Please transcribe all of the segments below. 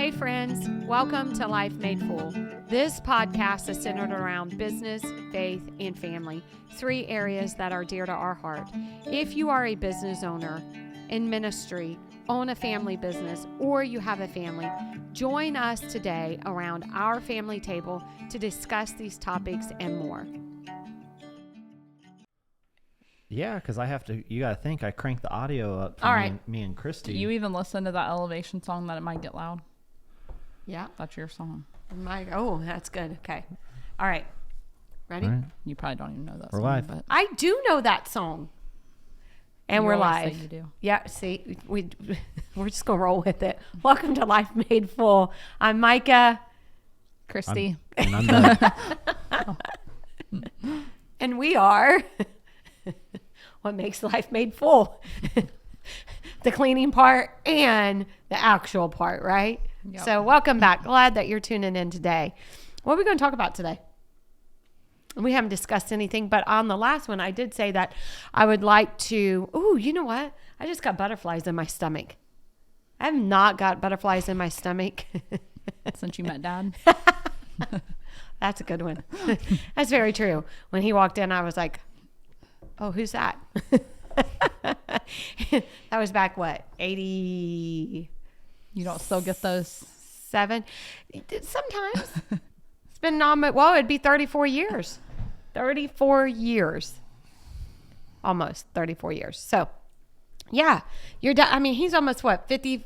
Hey friends, welcome to Life Made Full. This podcast is centered around business, faith, and family, 3 areas that are dear to our heart. If you are a business owner in ministry, own a family business, or you have a family, join us today around our family table to discuss these topics and more. Yeah, because you got to think, I cranked the audio up for All right. me and Christy. Do you even listen to that Elevation song that it might get loud? Yeah. That's your song. Oh, that's good. Okay. All right. Ready? All right. You probably don't even know that We're song. live. But I do know that song. And we're always live. say you do. Yeah, see, we're just going to roll with it. Welcome to Life Made Full. I'm Micah. Christy. I'm Doug. And we are what makes life made full. The cleaning part and the actual part, right? Yep. So welcome back. Glad that you're tuning in today. What are we going to talk about today? We haven't discussed anything, but on the last one, I did say that I would like to, you know what? I just got butterflies in my stomach. I have not got butterflies in my stomach. Since you met Dad. That's a good one. That's very true. When he walked in, I was like, oh, who's that? That was back, 80? You don't still get those? 7? Sometimes. It's been it'd be 34 years. 34 years. Almost 34 years. So, yeah. Your dad, he's almost 50?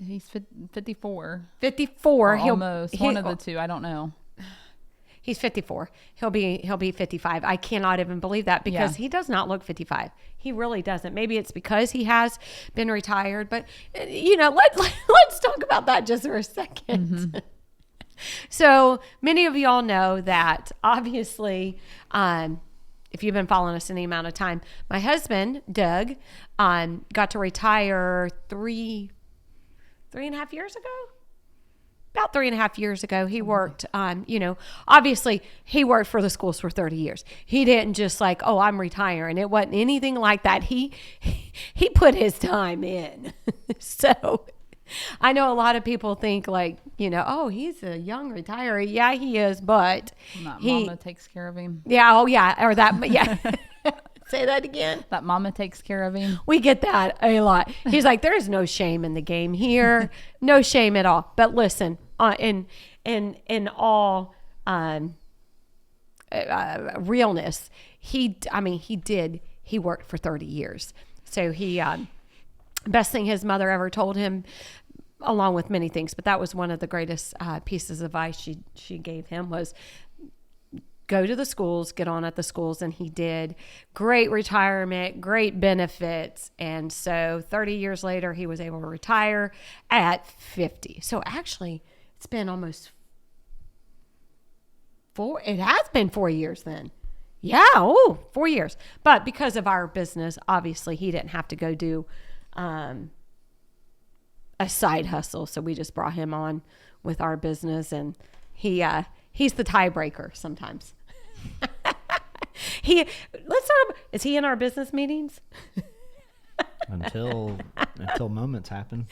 He's 54. 54. Almost. One of the two. I don't know. He's 54. He'll be 55. I cannot even believe that because he does not look 55. He really doesn't. Maybe it's because he has been retired, but let's talk about that just for a second. Mm-hmm. So many of y'all know that obviously, if you've been following us any amount of time, my husband, Doug, got to retire three and a half years ago. About 3.5 years ago, he worked on, obviously he worked for the schools for 30 years. He didn't just I'm retiring. It wasn't anything like that. He put his time in. So I know a lot of people think he's a young retiree. Yeah, he is, but Mama takes care of him. Yeah. Oh yeah. Or that, but yeah. Say that again. That Mama takes care of him. We get that a lot. He's like, there's no shame in the game here. No shame at all. But listen, in all realness, he worked for 30 years. So best thing his mother ever told him, along with many things, but that was one of the greatest pieces of advice she gave him was, go to the schools, get on at the schools. And he did. Great retirement, great benefits. And so 30 years later, he was able to retire at 50. So actually, it's been almost 4. It has been 4 years then. Yeah. 4 years. But because of our business, obviously he didn't have to go do a side hustle. So we just brought him on with our business, and he's the tiebreaker sometimes. Is he in our business meetings? until moments happen.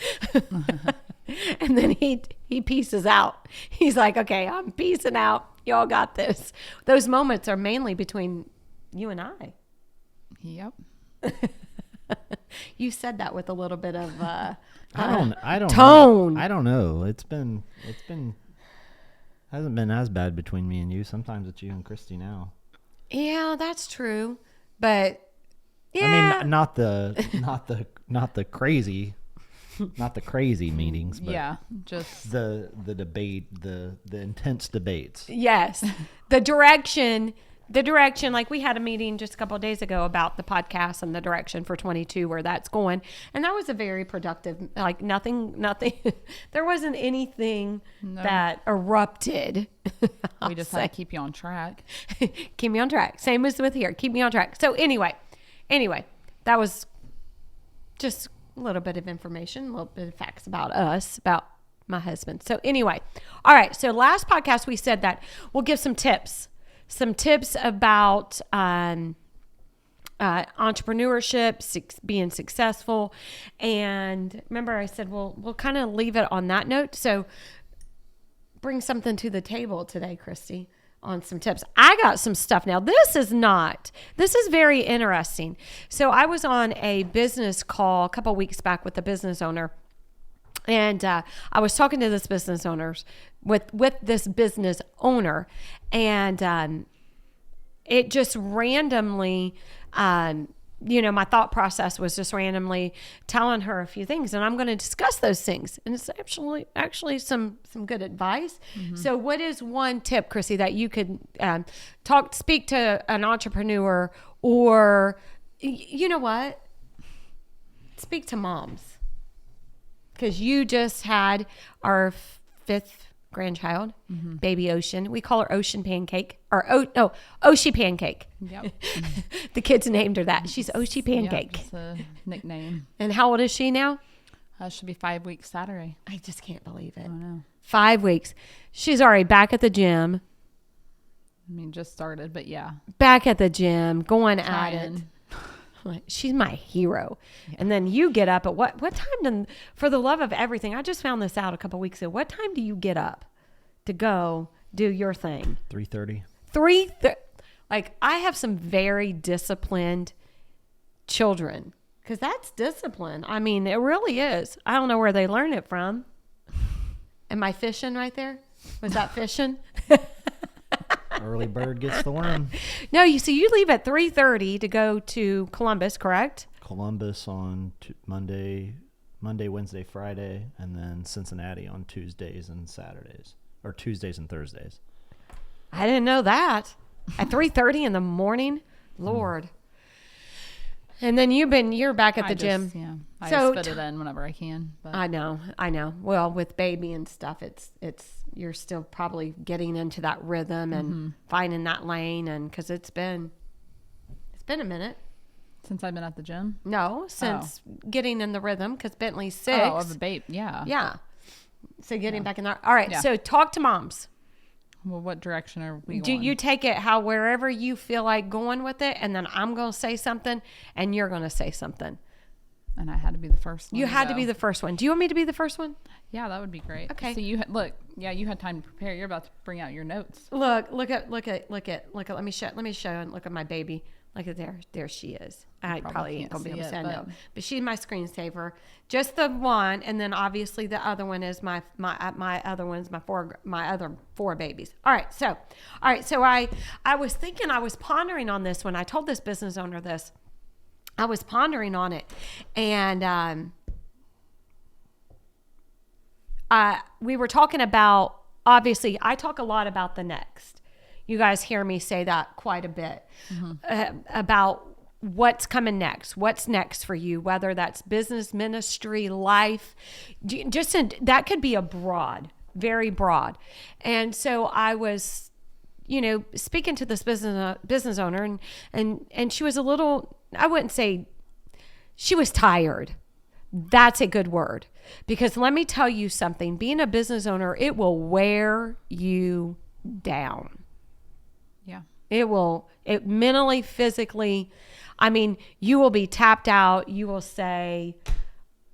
And then he pieces out. He's like, okay, I'm peacing out. Y'all got this. Those moments are mainly between you and I. Yep. You said that with a little bit of I don't tone. I don't know. It's been hasn't been as bad between me and you. Sometimes it's you and Christy now. Yeah, that's true. But yeah, I mean, not the crazy meetings, but yeah, just the debate, the intense debates. yes, the direction. Like we had a meeting just a couple of days ago about the podcast and the direction for 22, where that's going. And that was a very productive, nothing, there wasn't anything that erupted. we just had to keep you on track. Keep me on track. Same as with here. Keep me on track. So anyway, that was just a little bit of information, a little bit of facts about us, about my husband. So anyway, all right. So last podcast we said that we'll give some tips about entrepreneurship, being successful. And remember I said, well, we'll kind of leave it on that note. So bring something to the table today, Christy, on some tips. I got some stuff now. This is very interesting. So I was on a business call a couple weeks back with a business owner. And I was talking to this business owners with this business owner, and it just randomly, my thought process was just randomly telling her a few things, and I'm going to discuss those things. And it's actually some good advice. Mm-hmm. So what is one tip, Chrissy, that you could speak to an entrepreneur, or you know what? Speak to moms. Because you just had our 5th grandchild, mm-hmm. baby Ocean. We call her Ocean Pancake, or Oshie Pancake. Yep. The kids named her that. She's Oshie Pancake. Yep, it's a nickname. And how old is she now? She'll be 5 weeks Saturday. I just can't believe it. I know. 5 weeks. She's already back at the gym. I mean, just started, but yeah. Back at the gym, going at it. She's my hero. Yeah. And then you get up at what time for the love of everything. I just found this out a couple of weeks ago. What time do you get up to go do your thing? 3:30. Like, I have some very disciplined children, because that's discipline. I mean, it really is. I don't know where they learn it from. Am I fishing right there? Was that fishing? Early bird gets the worm. No, you leave at 3:30 to go to Columbus, correct? Columbus on Monday, Wednesday, Friday, and then Cincinnati on Tuesdays and Saturdays, or Tuesdays and Thursdays. I didn't know that. At 3:30 in the morning, Lord. And then you're back at the gym. Yeah, I just fit it in whenever I can. But. I know. Well, with baby and stuff, it's you're still probably getting into that rhythm and mm-hmm. finding that lane, and because it's been a minute since I've been at the gym. No, since getting in the rhythm, because Bentley's 6. Oh, of the babe, yeah. Yeah. So getting back in there. All right. Yeah. So talk to moms. Well, what direction are we going? You take it wherever you feel like going with it, and then I'm going to say something, and you're going to say something. And I had to be the first one. You had to be the first one. Do you want me to be the first one? Yeah, that would be great. Okay. So you had time to prepare. You're about to bring out your notes. Look at. Let me show and look at my baby. Look at there she is. I probably ain't gonna be able to send it, but she's my screensaver. Just the one, and then obviously the other one is my other ones, my other 4 babies. All right, so I was pondering on this when I told this business owner this. I was pondering on it, and we were talking about, obviously I talk a lot about the next. You guys hear me say that quite a bit, mm-hmm. About what's coming next, what's next for you, whether that's business, ministry, life, that could be very broad. And so I was, speaking to this business owner, and she was a little, I wouldn't say, she was tired. That's a good word, because let me tell you something, being a business owner, it will wear you down. Yeah. It mentally, physically, I mean, you will be tapped out. You will say,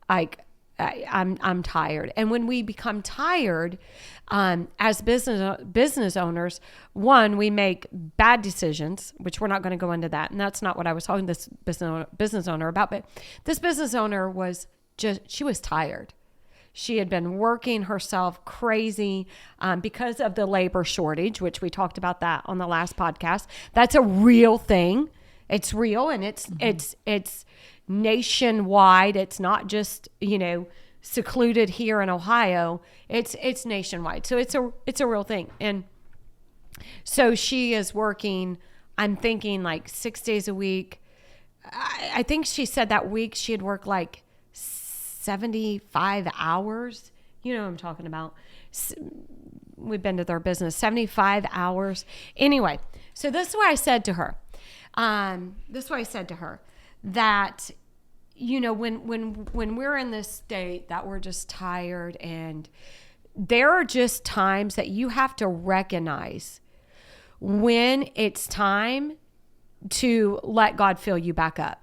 like, I'm tired. And when we become tired, as business owners, one, we make bad decisions, which we're not going to go into that. And that's not what I was talking to this business owner about. But this business owner she was tired. She had been working herself crazy because of the labor shortage, which we talked about that on the last podcast. That's a real thing. It's real, and it's nationwide. It's not just, secluded here in Ohio. It's nationwide. So it's a real thing. And so she is working, I'm thinking, like 6 days a week. I think she said that week she had worked like 75 hours. You know what I'm talking about. We've been to their business, 75 hours. Anyway, so this is what I said to her. That, when we're in this state that we're just tired, and there are just times that you have to recognize when it's time to let God fill you back up.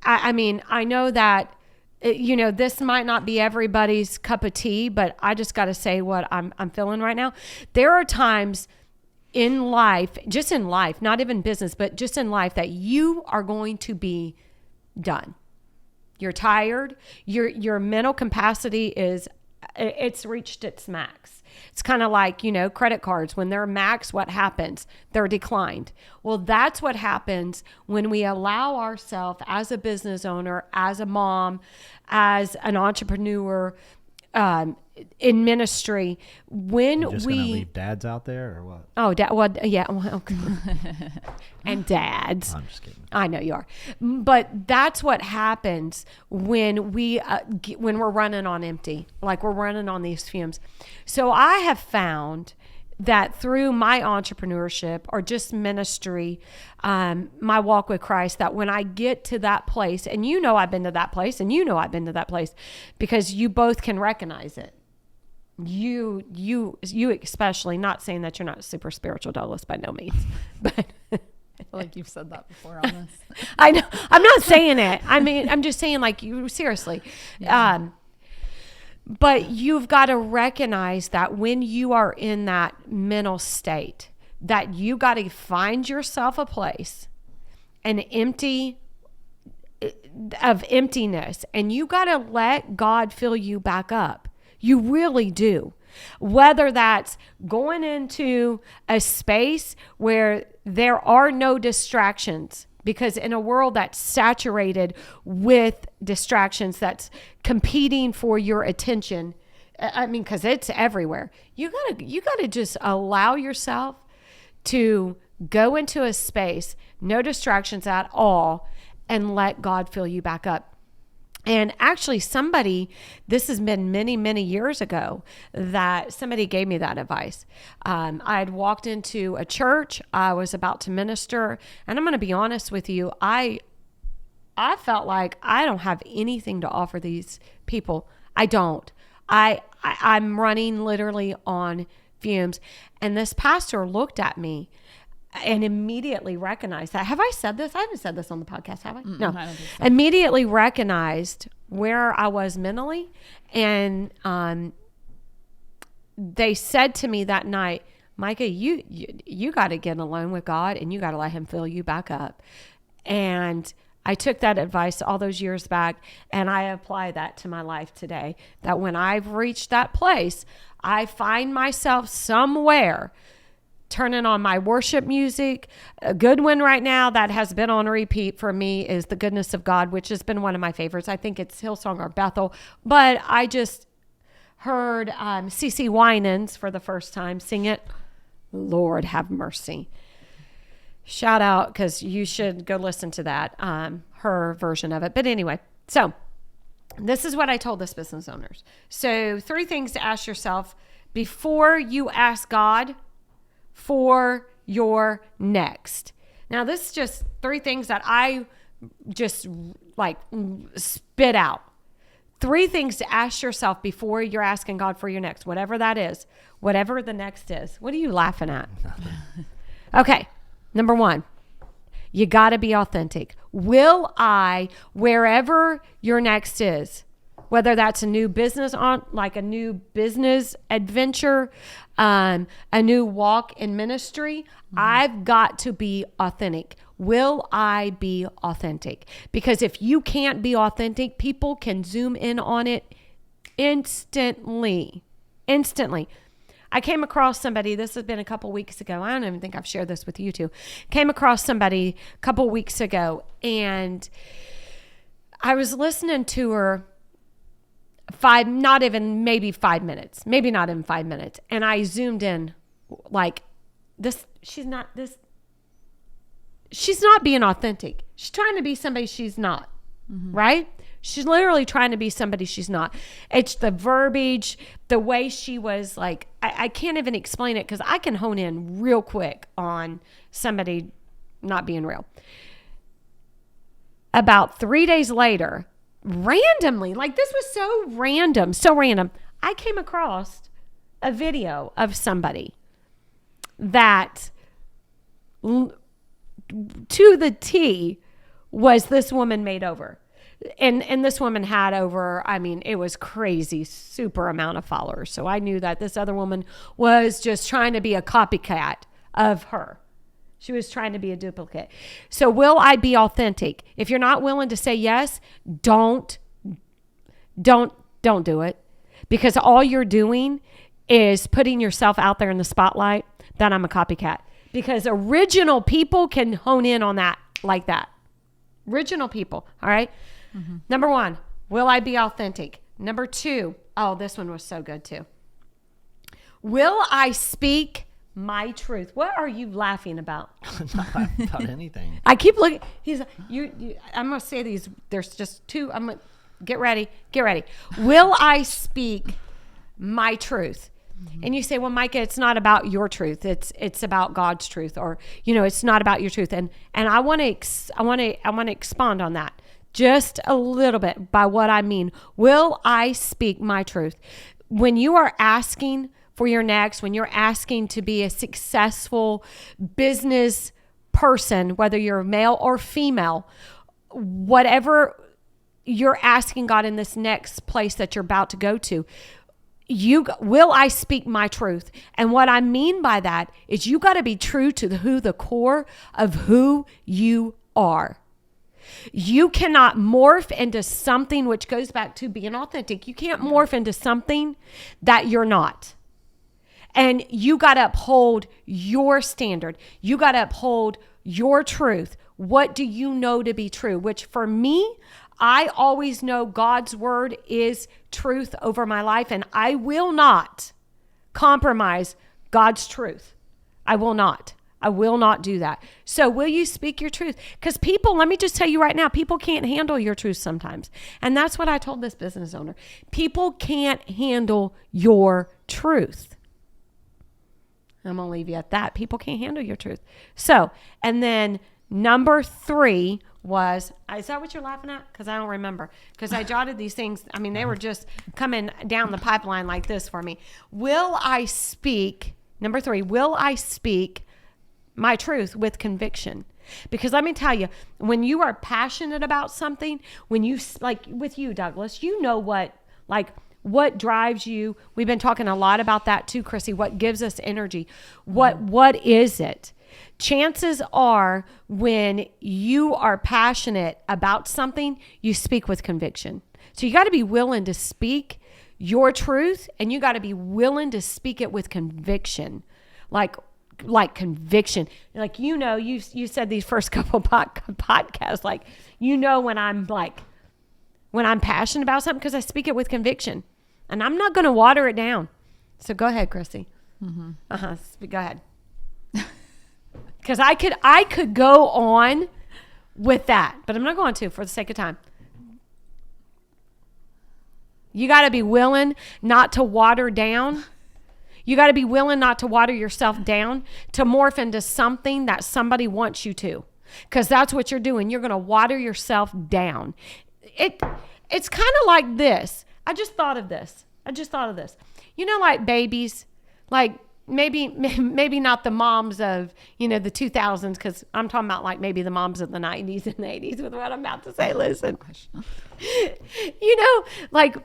I mean, I know that, this might not be everybody's cup of tea, but I just got to say what I'm feeling right now. There are times in life, just in life, not even business, but just in life, that you are going to be done. You're tired. Your mental capacity it's reached its max. It's kind of like, credit cards. When they're max, what happens? They're declined. Well, that's what happens when we allow ourselves as a business owner, as a mom, as an entrepreneur, in ministry, when You're just gonna leave dads out there or what? Oh, yeah. Well, and dads. I'm just kidding. I know you are. But that's what happens when when we're running on empty, like we're running on these fumes. So I have found that through my entrepreneurship or just ministry, my walk with Christ, that when I get to that place, and I've been to that place, and I've been to that place, because you both can recognize it. You especially, not saying that you're not super spiritual, Douglas, by no means, but I feel like you've said that before on this. I know. I'm not saying it. I mean, I'm just saying, like, you seriously. Yeah. But you've got to recognize that when you are in that mental state, that you got to find yourself a place, of emptiness, and you got to let God fill you back up. You really do. Whether that's going into a space where there are no distractions, because in a world that's saturated with distractions, that's competing for your attention, I mean, because it's everywhere. You gotta just allow yourself to go into a space, no distractions at all, and let God fill you back up. And actually this has been many, many years ago that somebody gave me that advice. I had walked into a church. I was about to minister. And I'm going to be honest with you. I felt like I don't have anything to offer these people. I don't. I'm running literally on fumes. And this pastor looked at me and immediately recognized that. Have I said this? I haven't said this on the podcast, have I? No. I don't think so. Immediately recognized where I was mentally. And they said to me that night, Micah, you got to get alone with God, and you got to let him fill you back up. And I took that advice all those years back, and I apply that to my life today, that when I've reached that place, I find myself somewhere turning on my worship music. A good one right now that has been on repeat for me is The Goodness of God, which has been one of my favorites. I think it's Hillsong or Bethel, but I just heard CeCe Winans for the first time sing it. Lord have mercy. Shout out, because you should go listen to that, her version of it. But anyway, so this is what I told this business owners. So 3 things to ask yourself before you ask God for your next. Now, this is just 3 things that I just like spit out. 3 things to ask yourself before you're asking God for your next, whatever that is, whatever the next is. What are you laughing at? Okay. Number 1, you got to be authentic. Will I, wherever your next is, whether that's a new business like a new business adventure, a new walk in ministry, I've got to be authentic. Will I be authentic? Because if you can't be authentic, people can zoom in on it instantly. I came across somebody, this has been a couple weeks ago. I don't even think I've shared this with you two. Came across somebody a couple weeks ago, and I was listening to her maybe not even 5 minutes. And I zoomed in like she's not being authentic. She's trying to be somebody she's not, right? She's literally trying to be somebody she's not. It's the verbiage, the way she was like, I can't even explain it, because I can hone in real quick on somebody not being real. About 3 days later, randomly, like this was so random, I came across a video of somebody that to the T was this woman made over. And this woman had over, I mean, it was crazy, super amount of followers. So I knew that this other woman was just trying to be a copycat of her. She was trying to be a duplicate. So will I be authentic? If you're not willing to say yes, don't do it. Because all you're doing is putting yourself out there in the spotlight that I'm a copycat. Because original people can hone in on that like that. Original people, all right? Mm-hmm. Number 1, will I be authentic? Number 2, oh, this one was so good too. Will I speak my truth? What are you laughing about? Not about anything. I keep looking. He's you. I'm gonna say these. There's just 2. I'm gonna get ready. Get ready. Will I speak my truth? Mm-hmm. And you say, well, Micah, it's not about your truth. It's about God's truth, or it's not about your truth. And I want to expand on that just a little bit by what I mean. Will I speak my truth? When you are asking for your next, when you're asking to be a successful business person, whether you're male or female, whatever you're asking God in this next place that you're about to go to, will I speak my truth? And what I mean by that is you got to be true to the core of who you are. You cannot morph into something, which goes back to being authentic. You can't morph into something that you're not. And you got to uphold your standard. You got to uphold your truth. What do you know to be true? Which for me, I always know God's word is truth over my life, and I will not compromise God's truth. I will not. I will not do that. So will you speak your truth? Because people, let me just tell you right now, people can't handle your truth sometimes. And that's what I told this business owner. People can't handle your truth. I'm going to leave you at that. People can't handle your truth. So, and then number 3 was, is that what you're laughing at? Because I don't remember. Because I jotted these things. I mean, they were just coming down the pipeline like this for me. Will I speak, number 3, will I speak my truth with conviction? Because let me tell you, when you are passionate about something, when you, like with you, Douglas, what drives you. We've been talking a lot about that too, Chrissy. What gives us energy? What is it? Chances are when you are passionate about something, you speak with conviction. So you got to be willing to speak your truth, and you got to be willing to speak it with conviction. Like conviction. Like, you said these first couple podcasts, like, when I'm passionate about something, because I speak it with conviction, and I'm not going to water it down. So go ahead, Chrissy. Mm-hmm. Go ahead. Because I could go on with that, but I'm not going to for the sake of time. You got to be willing not to water down. You got to be willing not to water yourself down to morph into something that somebody wants you to, because that's what you're doing. You're going to water yourself down. It's kind of like this. I just thought of this. Like babies, like maybe not the moms of, the 2000s, because I'm talking about like maybe the moms of the 90s and 80s with what I'm about to say. Listen, like,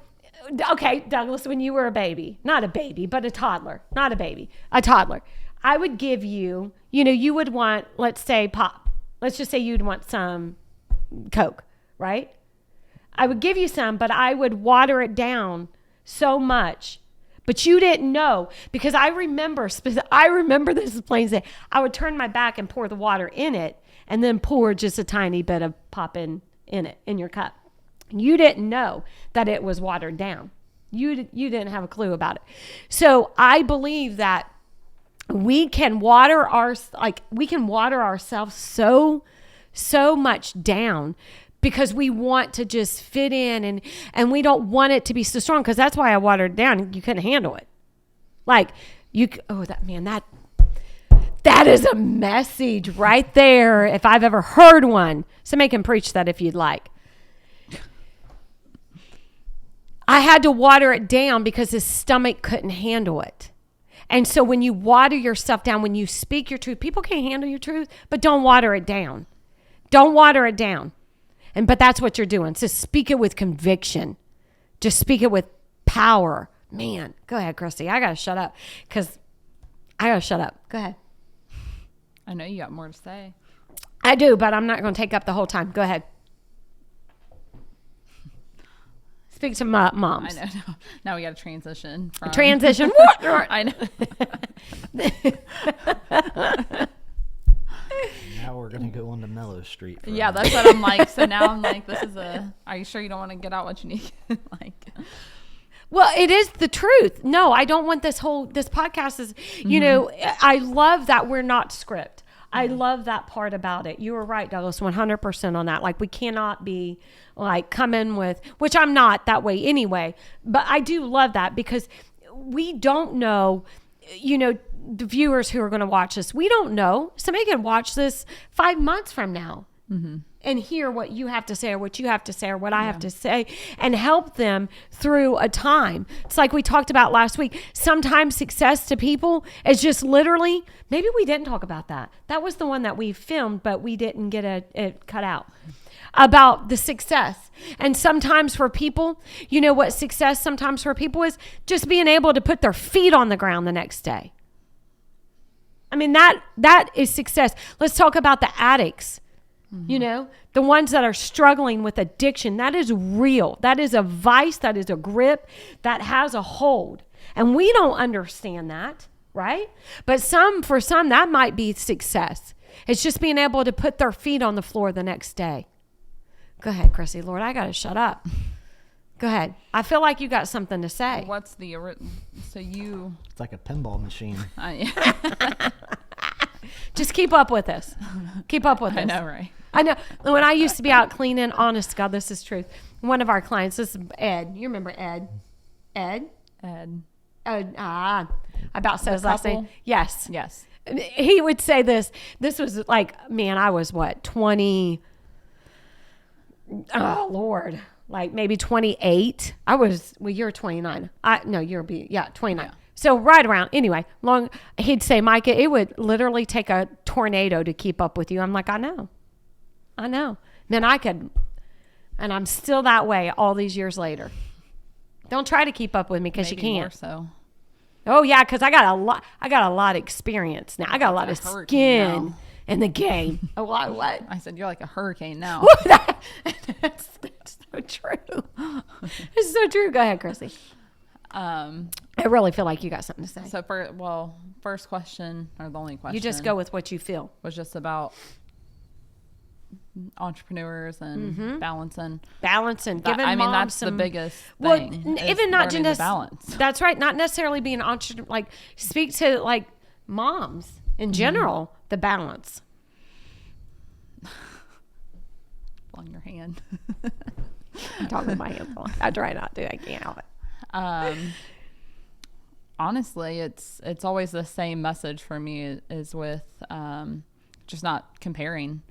okay, Douglas, when you were a baby, not a baby, but a toddler, a toddler, I would give you, you would want, let's say pop. Let's just say you'd want some Coke, right? I would give you some, but I would water it down so much. But you didn't know, because I remember this is plain as day. I would turn my back and pour the water in it, and then pour just a tiny bit of pop in it, in your cup. You didn't know that it was watered down. You didn't have a clue about it. So I believe that we can water ourselves so much down, because we want to just fit in, and we don't want it to be so strong, because that's why I watered it down. You couldn't handle it. Like that is a message right there, if I've ever heard one. Somebody can preach that if you'd like. I had to water it down because his stomach couldn't handle it. And so when you water yourself down, when you speak your truth, people can't handle your truth, but don't water it down. Don't water it down. But that's what you're doing. So speak it with conviction. Just speak it with power. Man, go ahead, Christy. I got to shut up because I got to shut up. Go ahead. I know you got more to say. I do, but I'm not going to take up the whole time. Go ahead. Speak to moms. I know. Now we got to transition. Transition. I know. Now we're gonna go on to Mellow Street. Yeah, that's what I'm like. So now I'm like, are you sure you don't want to get out what you need? Like, well, it is the truth. No, I don't want this podcast is, you know, I love that we're not script. I love that part about it. You were right, Douglas, 100% on that. Like, we cannot be like come in with, which I'm not that way anyway, but I do love that because we don't know, you know, the viewers who are going to watch this, we don't know. Somebody can watch this 5 months from now and hear what you have to say or what you have to say or what I have to say and help them through a time. It's like we talked about last week. Sometimes success to people is just literally, maybe we didn't talk about that. That was the one that we filmed, but we didn't get it cut out. About the success. And sometimes for people, you know what success sometimes for people is? Just being able to put their feet on the ground the next day. I mean, that is success. Let's talk about the addicts, you know, the ones that are struggling with addiction. That is real. That is a vice. That is a grip that has a hold. And we don't understand that, right? But for some, that might be success. It's just being able to put their feet on the floor the next day. Go ahead, Chrissy. Lord, I got to shut up. Go ahead. I feel like you got something to say. What's the It's like a pinball machine. Just keep up with us. Keep up with us. I know, right? I know. When I used to be out cleaning, honest to God, this is truth. One of our clients, this is Ed. You remember Ed? Ed. I about said his last name. Yes. He would say this. This was like, man, I was what, 20? Oh, Lord. Like maybe 28. You're 29. 29. Yeah. So right around, anyway, he'd say, Micah, it would literally take a tornado to keep up with you. I'm like, I know. Then and I'm still that way all these years later. Don't try to keep up with me because you can't. More so. Oh yeah, because I got a lot of experience now. I got a lot of skin in the game. Oh, what? I said, you're like a hurricane now. That's so true. It's so true. Go ahead, Chrissy. I really feel like you got something to say. So first question, or the only question. You just go with what you feel. Was just about entrepreneurs and balancing. Giving moms that's some, the biggest thing. Well, even not just balance. That's right. Not necessarily being entrepreneur. Like speak to like moms in general. The balance. On your hand. I'm talking with my hands on. I try not to. I can't help it. Honestly, it's always the same message for me is with just not comparing.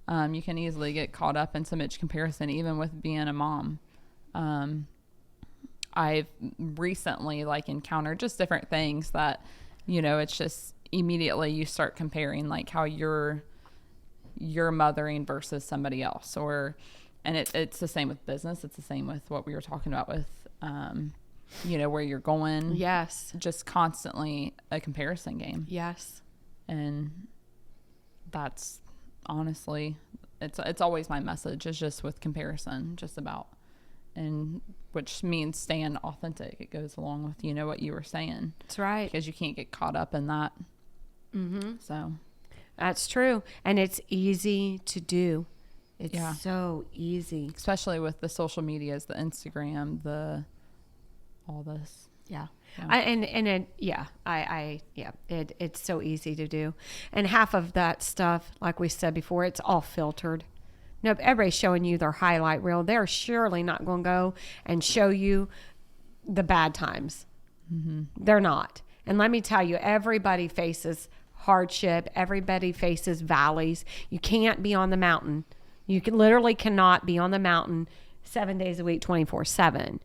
You can easily get caught up in so much comparison, even with being a mom. I've recently encountered just different things that, it's just immediately you start comparing how you're mothering versus somebody else, and it's the same with business. It's the same with what we were talking about with, where you're going. Yes. Just constantly a comparison game. Yes. And that's honestly, it's always my message is just with comparison, just about, and which means staying authentic. It goes along with, what you were saying. That's right. Because you can't get caught up in that. Mm-hmm. So. That's true. And it's easy to do. It's so easy. Especially with the social medias, the Instagram, all this. Yeah. It's so easy to do. And half of that stuff, like we said before, it's all filtered. No, everybody's showing you their highlight reel. They're surely not going to go and show you the bad times. Mm-hmm. They're not. And let me tell you, everybody faces hardship. Everybody faces valleys. You can't be on the mountain. You literally cannot be on the mountain 7 days a week, 24/7.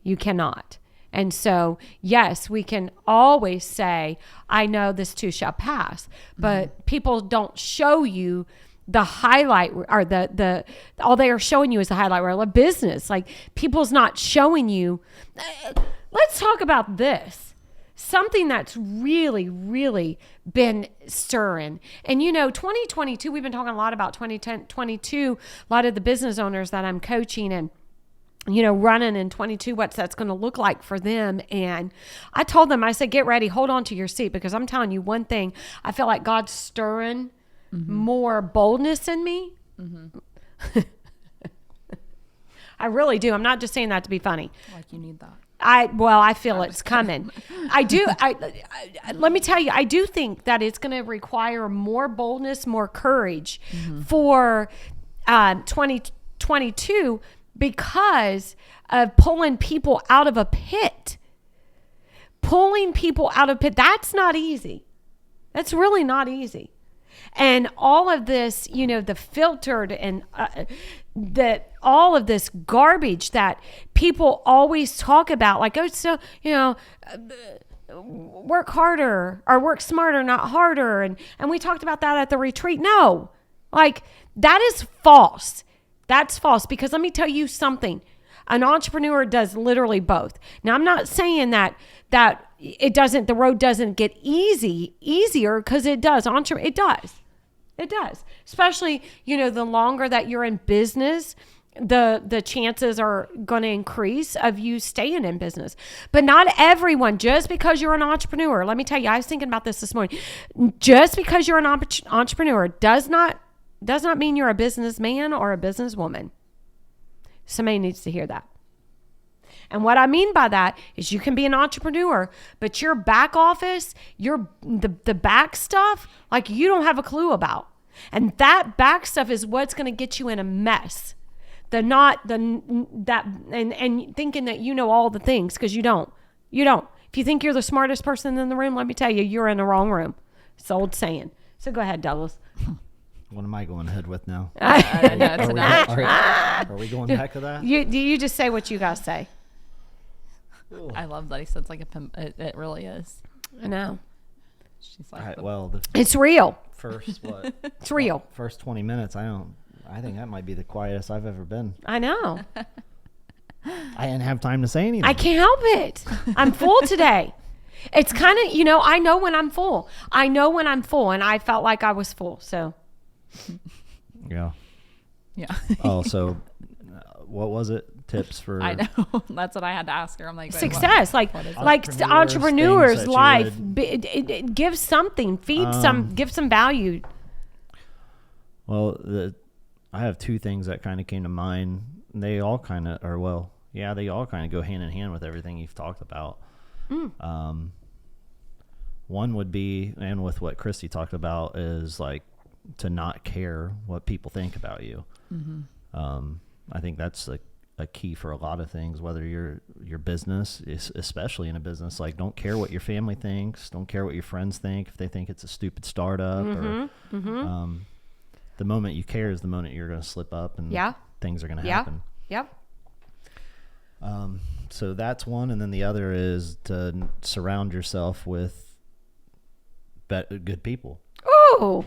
You cannot. And so, yes, we can always say, I know this too shall pass, but people don't show you the highlight, or the all they are showing you is the highlight reel of business. Like, people's not showing you. Let's talk about this. Something that's really, really been stirring. And 2022, we've been talking a lot about 2022, a lot of the business owners that I'm coaching and running in 22, what that's going to look like for them. And I told them, I said, get ready, hold on to your seat, because I'm telling you one thing, I feel like God's stirring more boldness in me. I really do. I'm not just saying that to be funny. Like, you need that. I feel it's coming. I do. Let me tell you, I do think that it's going to require more boldness, more courage for 2022, because of pulling people out of a pit. Pulling people out of a pit. That's not easy. That's really not easy. And all of this, the filtered and all of this garbage that people always talk about, like, work harder or work smarter, not harder. And we talked about that at the retreat. No, like, that is false. That's false, because let me tell you something. An entrepreneur does literally both. Now, I'm not saying that the road doesn't get easier, because it does. It does. Especially, the longer that you're in business, the chances are going to increase of you staying in business. But not everyone, just because you're an entrepreneur, let me tell you, I was thinking about this morning. Just because you're an entrepreneur does not mean you're a businessman or a businesswoman. Somebody needs to hear that. And what I mean by that is, you can be an entrepreneur, but your back office, the back stuff, like, you don't have a clue about. And that back stuff is what's going to get you in a mess. And thinking that you know all the things, because you don't. You don't. If you think you're the smartest person in the room, let me tell you, you're in the wrong room. It's the old saying. So go ahead, Douglas. What am I going ahead with now? I Are we going back to that? You just say what you guys say. love that he says like it really is. I know. She's like, All right, well, It's real. first It's real. first 20 minutes, I think that might be the quietest I've ever been. I know. I didn't have time to say anything. I can't help it. I'm full today. It's kind of, I know when I'm full. And I felt like I was full. So. Yeah. yeah. Oh, so what was it? Tips for I know. That's what I had to ask her. I'm like, wait, success, what like is it? entrepreneurs things that life. you Give something, give some value. Well, I have two things that kind of came to mind. They all kind of they all kind of go hand in hand with everything you've talked about. One would be, and with what Christy talked about, is like to not care what people think about you. Mm-hmm. I think that's a key for a lot of things, whether your business is, especially in a business, like don't care what your family thinks, don't care what your friends think, if they think it's a stupid startup or the moment you care is the moment you're going to slip up and things are going to happen. Yep. So that's one. And then the other is to surround yourself with good people. Oh,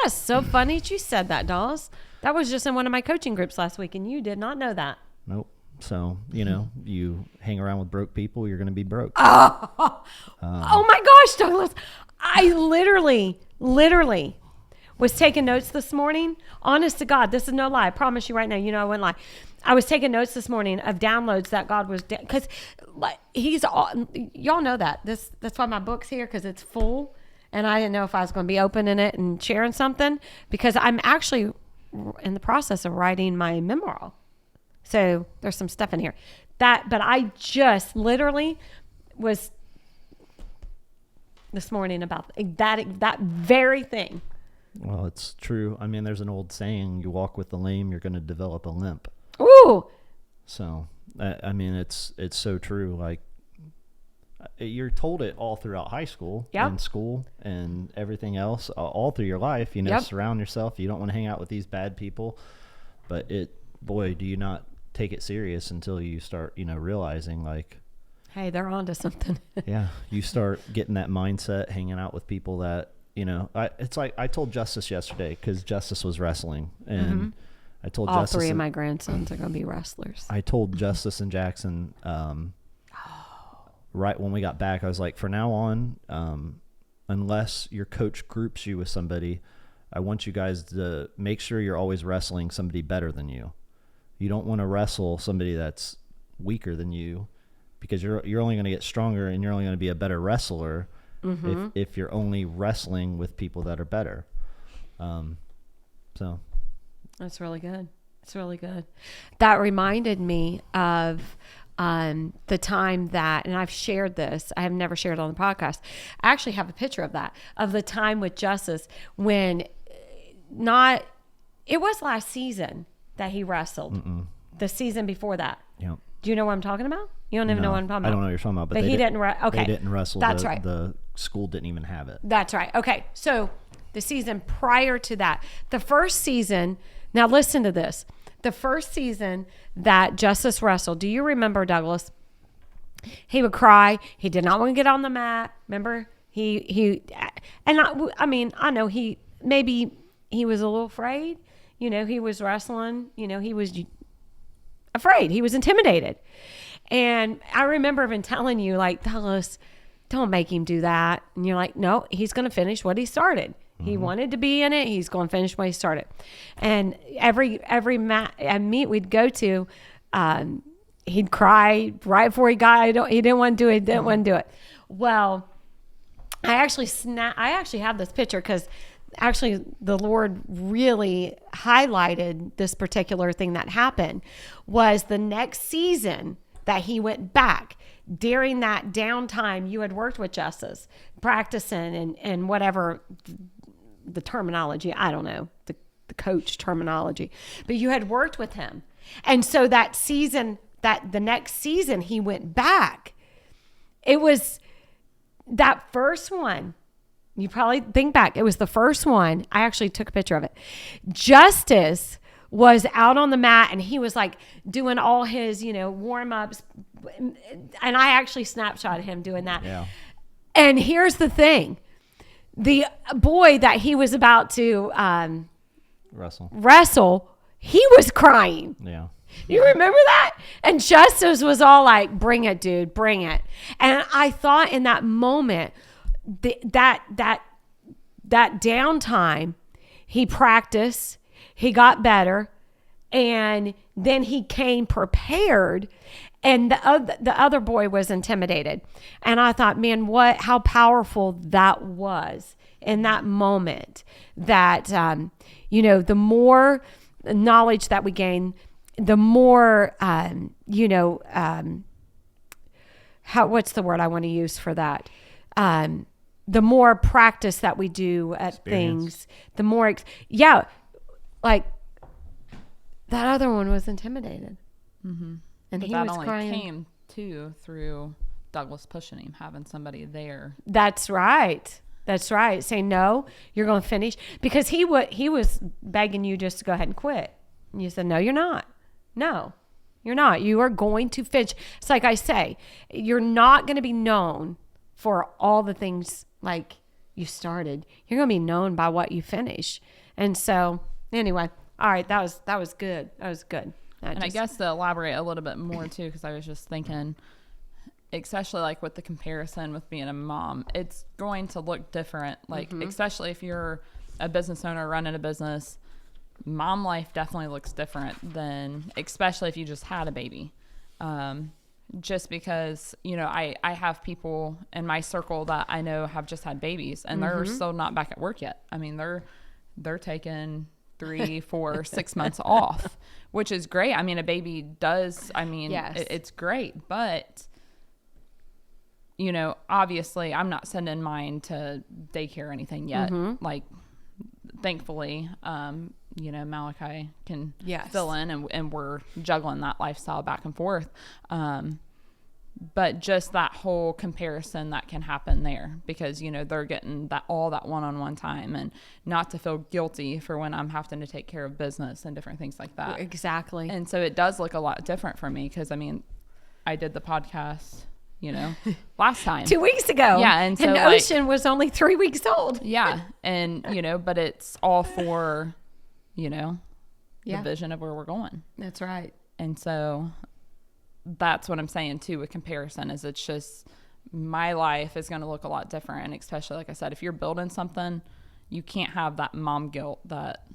that's so funny that you said that, Dolls. That was just in one of my coaching groups last week, and you did not know that. Nope. So, you hang around with broke people, you're going to be broke. Oh my gosh, Douglas. I literally was taking notes this morning. Honest to God, this is no lie. I promise you right now, I wouldn't lie. I was taking notes this morning of downloads that God was, because y'all know that. That's why my book's here, because it's full. And I didn't know if I was going to be opening it and sharing something, because I'm actually in the process of writing my memoir. So there's some stuff in here but I just literally was this morning about that very thing. Well, it's true. I mean, there's an old saying, you walk with the lame, you're going to develop a limp. Ooh. So, I mean, it's so true. Like, you're told it all throughout high school and school and everything else, all through your life, surround yourself. You don't want to hang out with these bad people, but boy, do you not take it serious until you start, realizing like, Hey, they're onto something. Yeah. You start getting that mindset, hanging out with people that, you know, it's like I told Justice yesterday, because Justice was wrestling, and I told All Justice three of my grandsons are going to be wrestlers. I told Justice and Jackson, right when we got back, I was like, for now on, unless your coach groups you with somebody, I want you guys to make sure you're always wrestling somebody better than you. You don't want to wrestle somebody that's weaker than you, because you're only going to get stronger, and you're only going to be a better wrestler if you're only wrestling with people that are better. So that's really good. It's really good. That reminded me of the time that, and I've shared this, I have never shared it on the podcast. I actually have a picture of that, of the time with Justice when it was last season that he wrestled. The season before that. Yep. Do you know what I'm talking about? You don't even know what I'm talking about. I don't know what you're talking about, but he didn't okay. They didn't wrestle. That's right. The school didn't even have it. That's right. Okay. So the season prior to that, the first season, now listen to this. The first season that Justice wrestled, do you remember, Douglas? He would cry. He did not want to get on the mat. Remember? I know maybe he was a little afraid. You know, he was wrestling. You know, he was afraid. He was intimidated. And I remember even telling you, like, Douglas, don't make him do that. And you're like, no, he's going to finish what he started. He wanted to be in it. He's going to finish what he started. And every meet we'd go to, he'd cry right before he didn't want to do it. Didn't want to do it. Well, I actually have this picture, because actually the Lord really highlighted this particular thing that happened. Was the next season that he went back, during that downtime you had worked with Justice, practicing and whatever the terminology, I don't know, the coach terminology, but you had worked with him. And so the next season he went back. It was that first one. You probably think back. It was the first one. I actually took a picture of it. Justice was out on the mat, and he was like doing all his, warm-ups. And I actually snapshotted him doing that. Yeah. And here's the thing. The boy that he was about to wrestle, he was crying. Yeah. You remember that? And Justice was all like, bring it, dude, bring it. And I thought in that moment, that downtime, he practiced, he got better, and then he came prepared. And the other boy was intimidated. And I thought, man, how powerful that was in that moment. That, the more knowledge that we gain, the more, what's the word I want to use for that? The more practice that we do at things, the more, like that other one was intimidated. Mm-hmm. And but he that was only crying. Came too through Douglas pushing him, having somebody there. That's right. Saying, no, you're going to finish. Because he was begging you just to go ahead and quit. And you said, no, you're not. No, you're not. You are going to finish. It's like I say, you're not going to be known for all the things like you started. You're going to be known by what you finish. And so anyway, all right, that was good. That was good. I guess to elaborate a little bit more too, because I was just thinking, especially like with the comparison with being a mom, it's going to look different. Like, especially if you're a business owner running a business, mom life definitely looks different than, especially if you just had a baby. Just because, I have people in my circle that I know have just had babies, and they're still not back at work yet. I mean, they're taking 3, 4, 6 months off, which is great. I mean, a baby does, yes. It's great, but obviously I'm not sending mine to daycare or anything yet. Like, thankfully, Malachi can fill in, and we're juggling that lifestyle back and forth. But just that whole comparison that can happen there, because, they're getting all that one-on-one time, and not to feel guilty for when I'm having to take care of business and different things like that. Exactly. And so it does look a lot different for me, because I did the podcast last time. 2 weeks ago. Yeah. And so Ocean was only 3 weeks old. Yeah. And, but it's all for, the Yeah. vision of where we're going. That's right. And so that's what I'm saying too with comparison is it's just my life is going to look a lot different. And especially, like I said, if you're building something, you can't have that mom guilt that.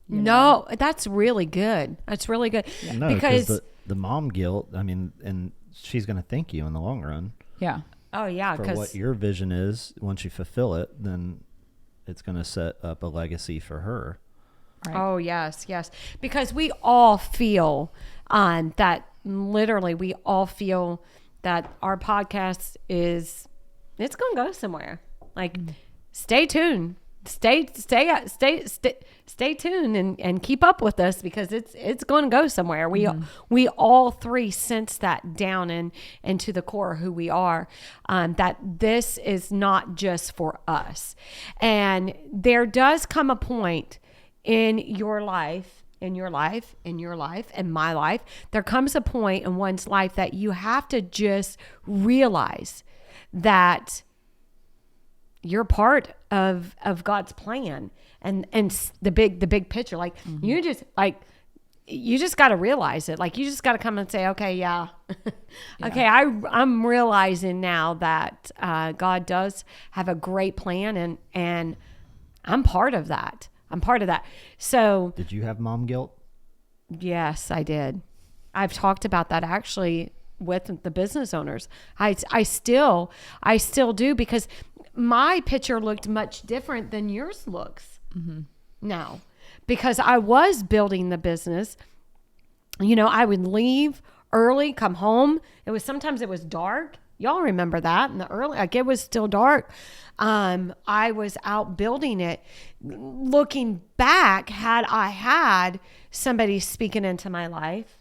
No, that's really good. That's really good. Yeah. No, because the mom guilt, I mean, and she's going to thank you in the long run. Yeah. Oh, yeah. For what your vision is, once you fulfill it, then it's going to set up a legacy for her. Right. Oh, yes, yes. Because we all feel that literally we all feel that our podcast it's going to go somewhere. Like, stay tuned. Stay tuned and keep up with us because it's going to go somewhere. We all three sense that down into the core of who we are, that this is not just for us. And there does come a point in your life, in my life, there comes a point in one's life that you have to just realize that you're part of God's plan and the big picture. Like you just got to realize it. Like you just got to come and say, okay, yeah. Okay. I'm realizing now that God does have a great plan and I'm part of that. So did you have mom guilt? Yes, I did. I've talked about that actually with the business owners. I still do because my picture looked much different than yours looks now because I was building the business. I would leave early, come home. Sometimes it was dark. Y'all remember that in the early, like it was still dark. I was out building it. Looking back, had I had somebody speaking into my life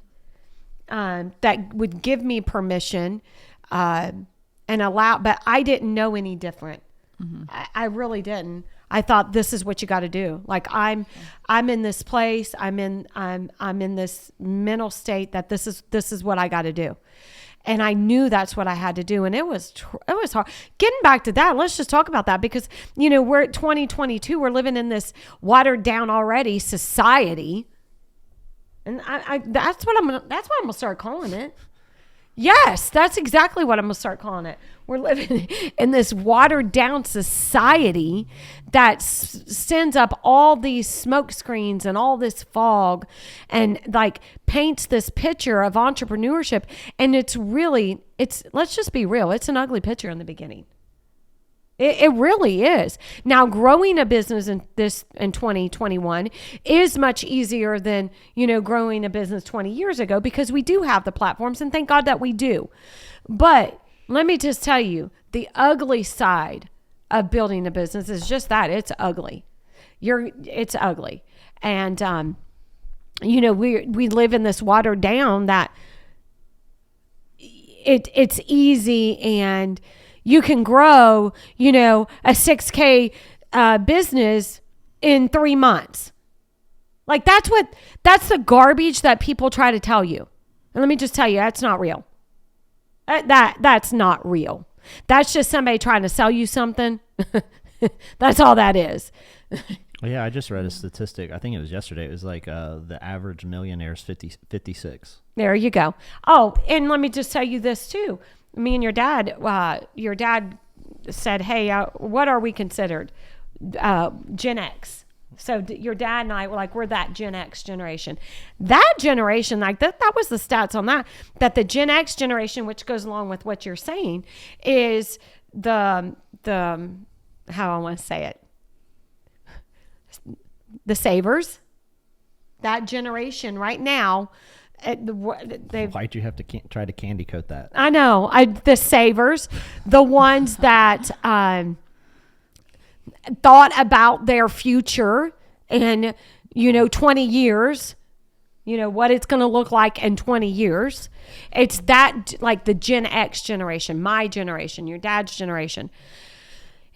that would give me permission and allow, but I didn't know any different. I really didn't. I thought this is what you got to do. Like I'm in this place. I'm in this mental state that this is what I got to do. And I knew that's what I had to do. And it was hard. Getting back to that, let's just talk about that because, we're at 2022. We're living in this watered down already society. And that's what I'm going to start calling it. Yes, that's exactly what I'm going to start calling it. We're living in this watered down society that sends up all these smoke screens and all this fog and like paints this picture of entrepreneurship. And let's just be real. It's an ugly picture in the beginning. It really is. Now, growing a business in 2021 is much easier than, growing a business 20 years ago because we do have the platforms and thank God that we do. But let me just tell you, the ugly side of building a business is just that. It's ugly. It's ugly. And, we live in this watered down that it's easy and you can grow, a 6K business in 3 months. Like that's the garbage that people try to tell you. And let me just tell you, that's not real. That's not real. That's just somebody trying to sell you something. That's all that is. Well, yeah, I just read a statistic. I think it was yesterday. It was like the average millionaire is 56. There you go. Oh, and let me just tell you this too. Me and your dad said, hey, what are we considered? Gen X. So your dad and I were like, we're that Gen X generation. That generation, like that was the stats on that the Gen X generation, which goes along with what you're saying, is the how I want to say it, the savers. That generation right now, why'd you have to try to candy coat that? I know. The savers, the ones that thought about their future and 20 years, what it's going to look like in 20 years. It's that, like the Gen X generation, my generation, your dad's generation.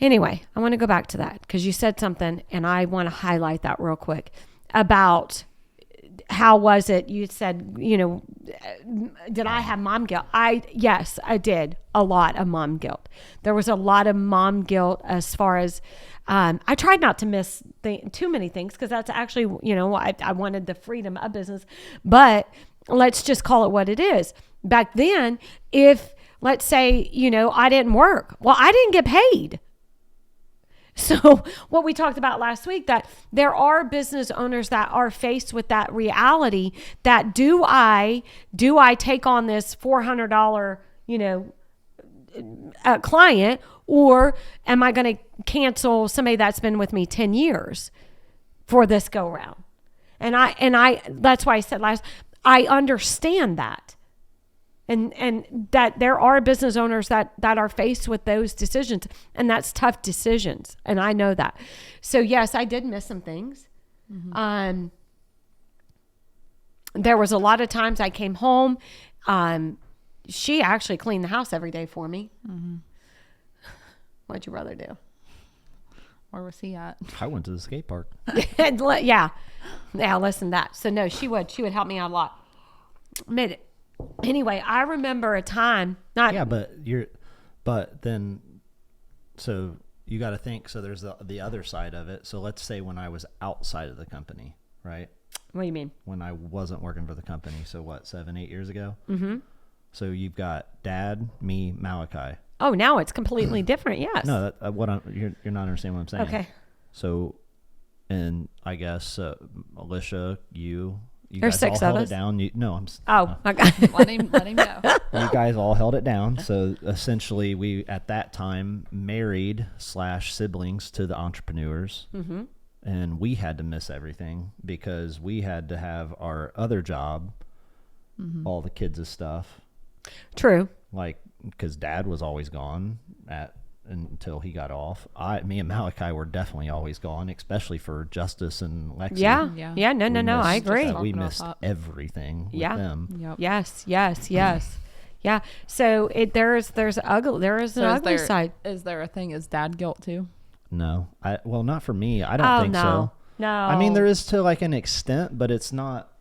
Anyway, I want to go back to that because you said something and I want to highlight that real quick about how was it? You said, did I have mom guilt? Yes, I did. A lot of mom guilt. There was a lot of mom guilt as far as, I tried not to miss too many things because that's actually, I wanted the freedom of business, but let's just call it what it is. Back then, if let's say, I didn't work, well, I didn't get paid. So what we talked about last week, that there are business owners that are faced with that reality that do I take on this $400, client, or am I going to cancel somebody that's been with me 10 years for this go round? And I that's why I said I understand that. And that there are business owners that are faced with those decisions, and that's tough decisions. And I know that. So yes, I did miss some things. Mm-hmm. There was a lot of times I came home. She actually cleaned the house every day for me. Mm-hmm. What'd you rather do? Where was he at? I went to the skate park. Yeah. Listen to that. So no, she would help me out a lot. Anyway, I remember a time. But then, so you got to think. So there's the other side of it. So let's say when I was outside of the company, right? What do you mean? When I wasn't working for the company. So what, 7-8 years ago? Mm-hmm. So you've got Dad, me, Malachi. Oh, now it's completely different. Yes. No, you're not understanding what I'm saying. Okay. So, and I guess Alicia, you There's guys 6 all of held us. it down. Okay. let him go. You guys all held it down. So essentially, we at that time married / siblings to the entrepreneurs, mm-hmm. and we had to miss everything because we had to have our other job, mm-hmm. all the kids' stuff. True. Like, because Dad was always gone until he got off. Me and Malachi were definitely always gone, especially for Justice and Lexi. Yeah. No. I agree. We missed everything with them. Yep. Yes. Yeah. So there is an ugly side. Is there a thing as dad guilt too? No, not for me. I don't think so. No. I mean, there is to like an extent, but it's not.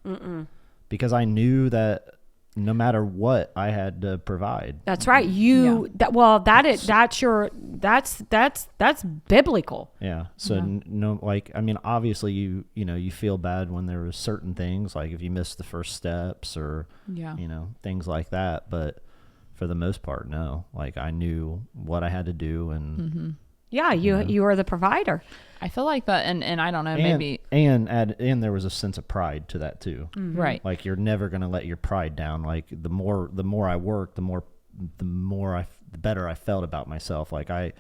Because I knew that no matter what, I had to provide. That's right. That's biblical. Yeah. So obviously you feel bad when there was certain things, like if you missed the first steps or, things like that. But for the most part, no, like I knew what I had to do and. Mm-hmm. Yeah. You were the provider. I feel like that. And I don't know, maybe. And there was a sense of pride to that too. Mm-hmm. Right. Like you're never going to let your pride down. Like the more I worked, the better I felt about myself. Like I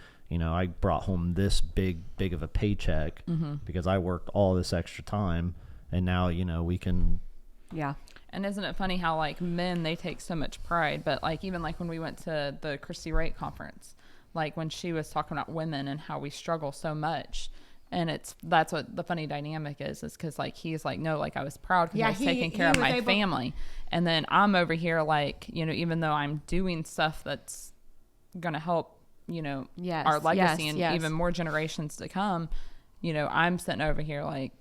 brought home this big of a paycheck mm-hmm. because I worked all this extra time, and now, we can. Yeah. And isn't it funny how like men, they take so much pride, but like even like when we went to the Christy Wright conference, like when she was talking about women and how we struggle so much. And that's what the funny dynamic is because like he's like, no, like I was proud because I was taking care of my family. And then I'm over here like, even though I'm doing stuff that's going to help, our legacy and even more generations to come, I'm sitting over here like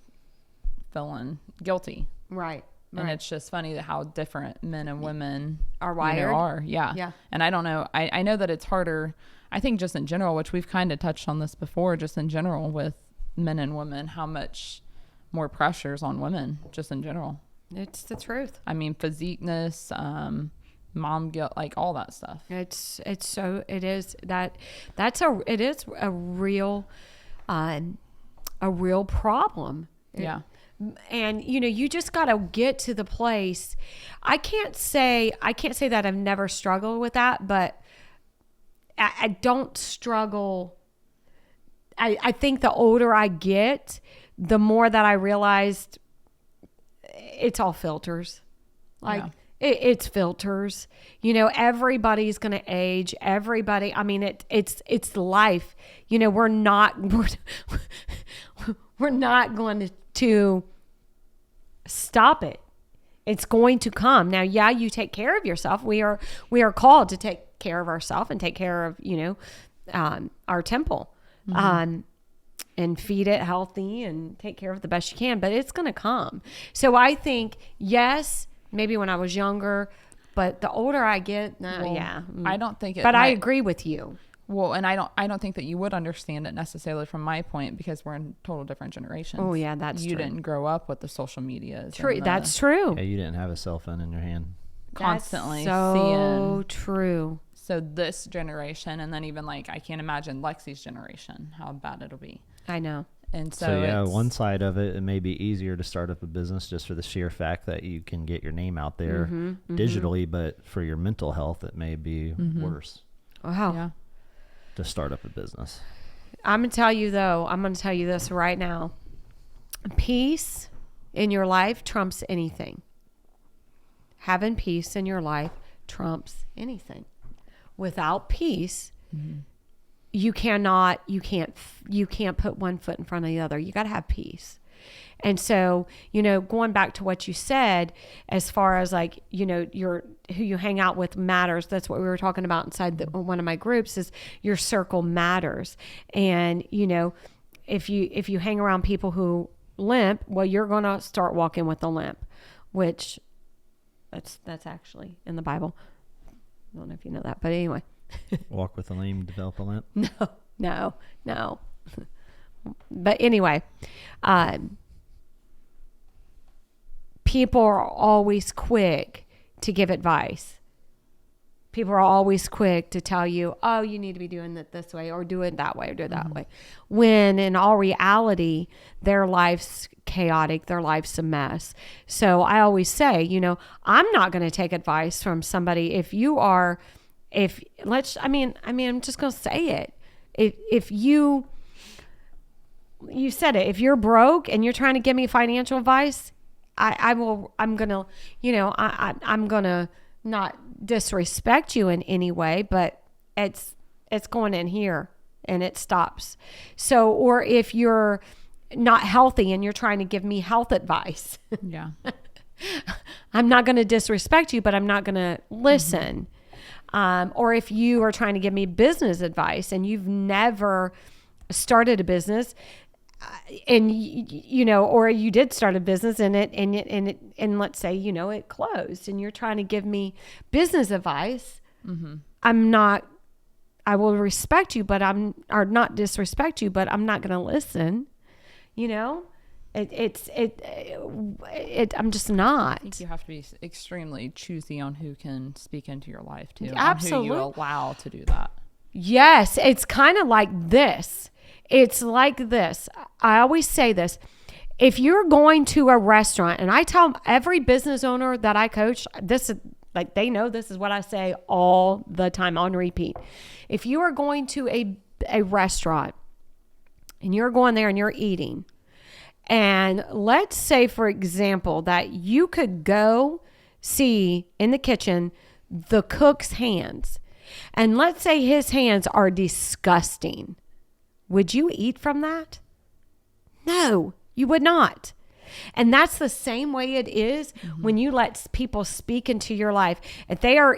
feeling guilty. Right. And it's just funny that how different men and women are wired. Yeah. And I don't know. I know that it's harder, I think just in general, which we've kind of touched on this before, just in general with men and women, how much more pressure's on women just in general. It's the truth. I mean, physiqueness, mom guilt, like all that stuff. It is a real problem. Yeah. And you just got to get to the place. I can't say that I've never struggled with that, but I don't struggle. I think the older I get, the more that I realized it's all filters. Like it's filters. Everybody's going to age. Everybody. I mean, it's life. We're not going to stop it. It's going to come. Now, you take care of yourself. We are called to take care of ourselves and take care of, our temple. Mm-hmm. and feed it healthy and take care of it the best you can, but it's going to come. So I think, yes, maybe when I was younger, but the older I get, I don't think it but I agree with you. Well, and I don't think that you would understand it necessarily from my point, because we're in total different generations. Oh yeah, that's you true. didn't grow up with the social medias. True, that's true. Yeah, you didn't have a cell phone in your hand. Constantly so seeing. True. So this generation, and then even like I can't imagine Lexi's generation, how bad it'll be. I know. And So yeah, one side of it, it may be easier to start up a business just for the sheer fact that you can get your name out there digitally, but for your mental health, it may be worse. Wow. Yeah. To start up a business. I'm going to tell you this right now. Peace in your life trumps anything. Having peace in your life trumps anything. Without peace, you can't put one foot in front of the other. You got to have peace. And so, going back to what you said, as far as like, who you hang out with matters. That's what we were talking about inside one of my groups, is your circle matters. And, if you hang around people who limp, well, you're going to start walking with a limp, which that's actually in the Bible. I don't know if you know that, but anyway. Walk with a lame, develop a limp. No. But anyway, people are always quick to give advice. People are always quick to tell you, oh, you need to be doing it this way, or do it that way, or do it that way. When in all reality, their life's chaotic, their life's a mess. So I always say, I'm not going to take advice from somebody. I'm just going to say it. If you said it, if you're broke and you're trying to give me financial advice, I'm going to not disrespect you in any way, but it's going in here and it stops. So, or if you're not healthy and you're trying to give me health advice, yeah, I'm not going to disrespect you, but I'm not going to listen. Or if you are trying to give me business advice and you've never started a business, and or you did start a business and let's say it closed, and you're trying to give me business advice, I will respect you, but not disrespect you, but I'm not going to listen. I'm just not. I think you have to be extremely choosy on who can speak into your life too. Absolutely. On who you allow to do that. Yes, it's kind of like this. It's like this. I always say this. If you're going to a restaurant, and I tell every business owner that I coach, this is like, they know this is what I say all the time on repeat. If you are going to a restaurant and you're going there and you're eating, and let's say, for example, that you could go see in the kitchen the cook's hands, and let's say his hands are disgusting. Would you eat from that? No, you would not. And that's the same way it is when you let people speak into your life. If they are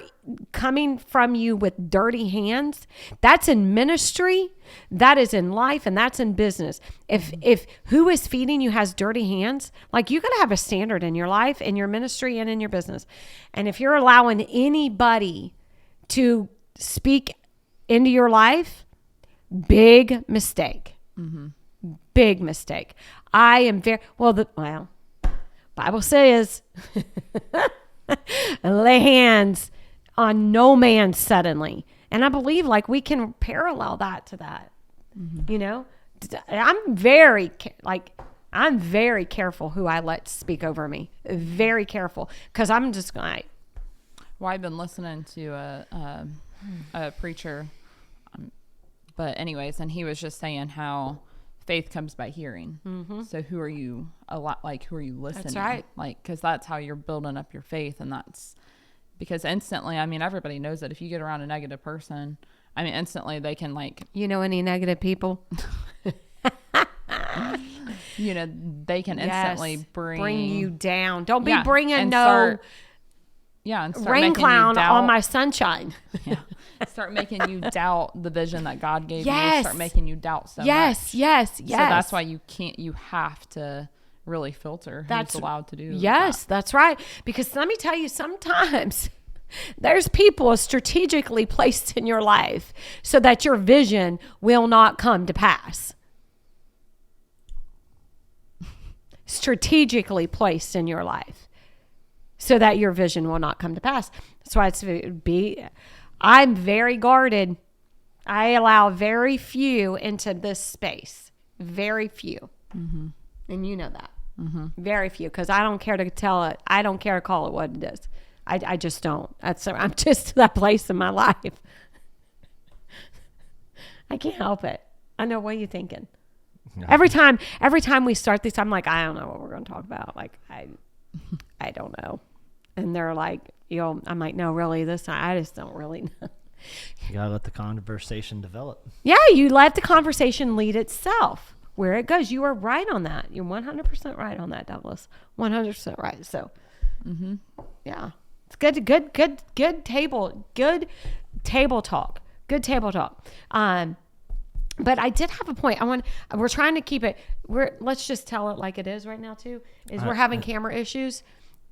coming from you with dirty hands, that's in ministry, that is in life, and that's in business. If who is feeding you has dirty hands, like, you got to have a standard in your life, in your ministry, and in your business. And if you're allowing anybody to speak into your life, big mistake. Big mistake. I am Bible says, lay hands on no man suddenly. And I believe like we can parallel that to that. I'm very careful who I let speak over me. Very careful. Cause I'm just going, well, I've been listening to a preacher, but anyways, and he was just saying how faith comes by hearing. So who are you who are you listening? That's right. Like, cause that's how you're building up your faith. And that's because instantly, everybody knows that if you get around a negative person, instantly they can any negative people, they can instantly bring you down. Don't be yeah, bringing and no start rain clown on my sunshine. Yeah. start making you doubt the vision that God gave Yes. you. Start making you doubt so much. Yes. So that's why you have to really filter who's allowed to do Yes, that's right. Because let me tell you, sometimes there's people strategically placed in your life so that your vision will not come to pass. Strategically placed in your life so that your vision will not come to pass. That's why I'm very guarded. I allow very few into this space. Very few. Mm-hmm. And you know that. Mm-hmm. Very few, because I don't care to tell it. I don't care to call it what it is. I just don't. I'm just to that place in my life. I can't help it. I know. What are you thinking? No. Every time we start this, I'm like, I don't know what we're going to talk about. Like, I don't know. And they're like, I'm like, no, really, I just don't really know. You got to let the conversation develop. Yeah, you let the conversation lead itself where it goes. You are right on that. You're 100% right on that, Douglas. 100% right. So, yeah, it's good table talk. Good table talk. But I did have a point. We're trying to keep it. Let's just tell it like it is right now too. We're having camera issues.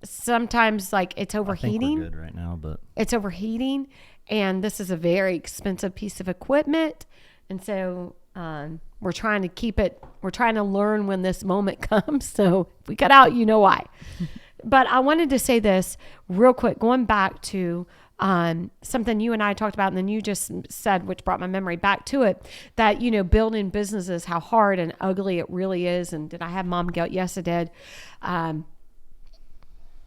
Sometimes like it's overheating. I think we're good right now, but it's overheating, and this is a very expensive piece of equipment, and so we're trying to keep it. We're trying to learn when this moment comes. So if we cut out, you know why. But I wanted to say this real quick, going back to something you and I talked about, and then you just said, which brought my memory back to it, that, building businesses, how hard and ugly it really is. And did I have mom guilt? Yes, I did.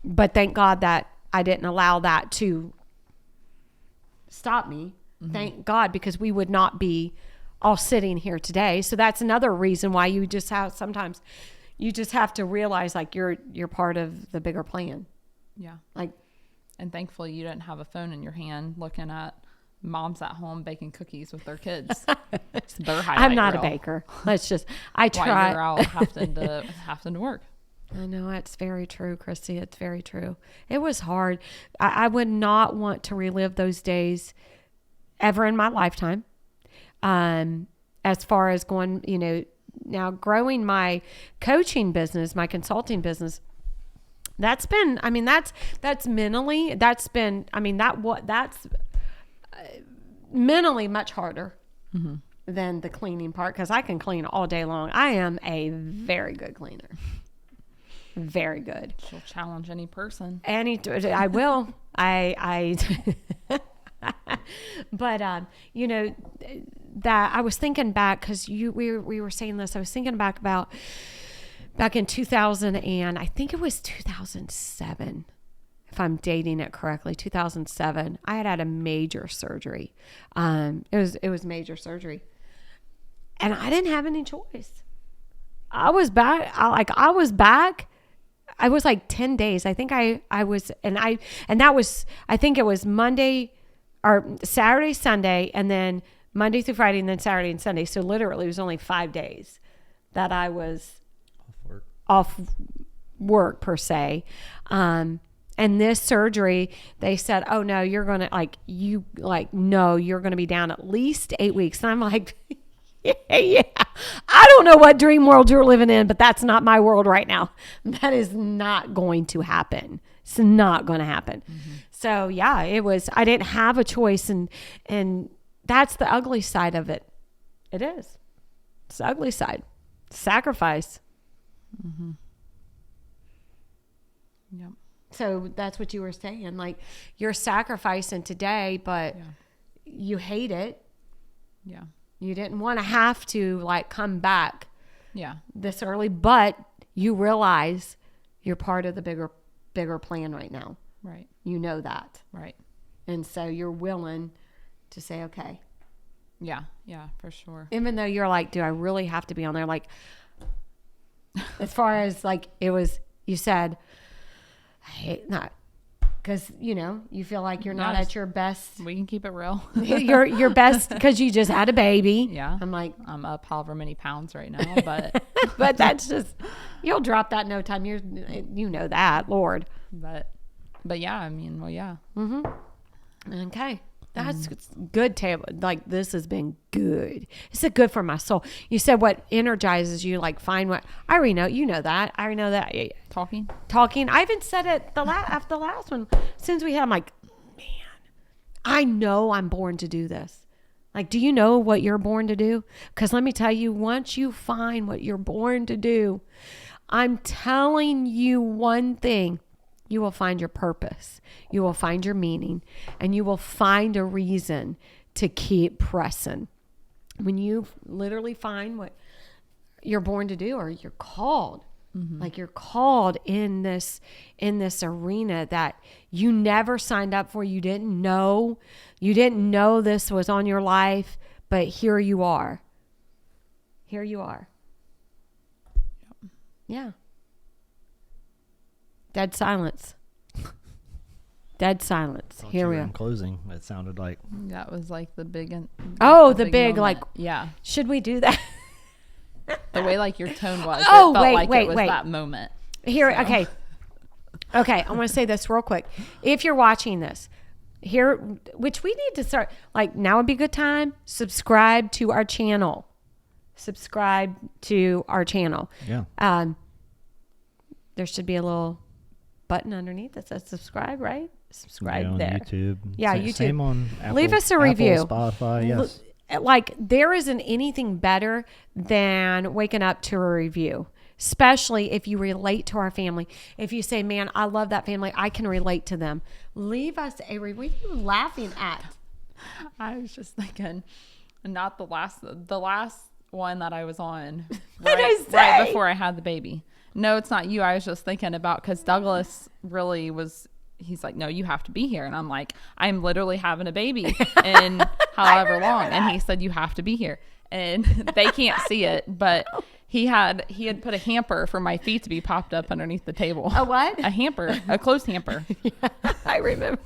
But thank God that I didn't allow that to stop me. Mm-hmm. Thank God, because we would not be all sitting here today. So that's another reason why you just have to realize like you're part of the bigger plan. Yeah. Like, and thankfully you didn't have a phone in your hand looking at moms at home baking cookies with their kids. It's their highlight I'm not reel. a baker. I try. While you're out having to work. I know, it's very true, Christy. It's very true. It was hard. I would not want to relive those days ever in my lifetime. As far as going, now growing my coaching business, my consulting business, that's mentally, that's mentally much harder than the cleaning part, because I can clean all day long. I am a very good cleaner. Very good. She'll challenge any person. I will. But that I was thinking back, because we were saying this. I was thinking back in 2000, and I think it was 2007, if I'm dating it correctly. 2007. I had a major surgery. It was major surgery, and I didn't have any choice. I was back. I was like 10 days. I think I was, and that was, I think it was Monday or Saturday, Sunday, and then Monday through Friday, and then Saturday and Sunday. So literally it was only 5 days that I was off work per se. And this surgery, they said, oh no, you're going to you're going to be down at least 8 weeks. And I'm like, yeah. I don't know what dream world you're living in, but that's not my world right now. That is not going to happen. It's not going to happen. Mm-hmm. So yeah, I didn't have a choice, and that's the ugly side of it. It is. It's the ugly side. Sacrifice. Mm-hmm. Yep. So that's what you were saying. Like, you're sacrificing today, but you hate it. Yeah. You didn't want to have to come back this early, but you realize you're part of the bigger plan right now. Right. You know that. Right. And so you're willing to say, okay. Yeah. Yeah, for sure. Even though you're like, do I really have to be on there? Like, as far as it was, you said, I hate not. Because, you feel like you're not at your best. We can keep it real. your best, because you just had a baby. Yeah. I'm like, I'm up however many pounds right now, but. But that's just, you'll drop that in no time. You know that, Lord. But yeah, yeah. Mm-hmm. Okay. That's good table. Like, this has been good. It's a good for my soul. You said what energizes you, like find what I already know. You know that. I already know that. Talking. I even said it after the last one. Since we had, I'm like, man, I know I'm born to do this. Like, do you know what you're born to do? Because let me tell you, once you find what you're born to do, I'm telling you one thing. You will find your purpose. You will find your meaning, and you will find a reason to keep pressing. When you literally find what you're born to do, or you're called, like you're called in this arena that you never signed up for. You didn't know this was on your life, but here you are. Here you are. Yeah. Dead silence. Dead silence. Here we are. In closing, it sounded like that was like the big. The big moment. Like, yeah. Should we do that? The way like your tone was. Oh, it felt wait, like wait, it was wait. that moment. Here, so. Okay. I want to say this real quick. If you're watching this, here, which we need to start, like, now would be a good time. Subscribe to our channel. Yeah. There should be a little button underneath that says subscribe, right? Subscribe there. YouTube. Yeah, YouTube. Same on Apple. Leave us a review. Spotify, yes. Like, there isn't anything better than waking up to a review, especially if you relate to our family. If you say, man, I love that family, I can relate to them. Leave us a review. What are you laughing at? I was just thinking, not the last one that I was on right before I had the baby. No, it's not you. I was just thinking about, because Douglas really was, he's like, no, you have to be here. And I'm like, I'm literally having a baby in however long. And he said, you have to be here. And they can't see it, but he had put a hamper for my feet to be popped up underneath the table. A what? A hamper, a clothes hamper. Yeah, I remember.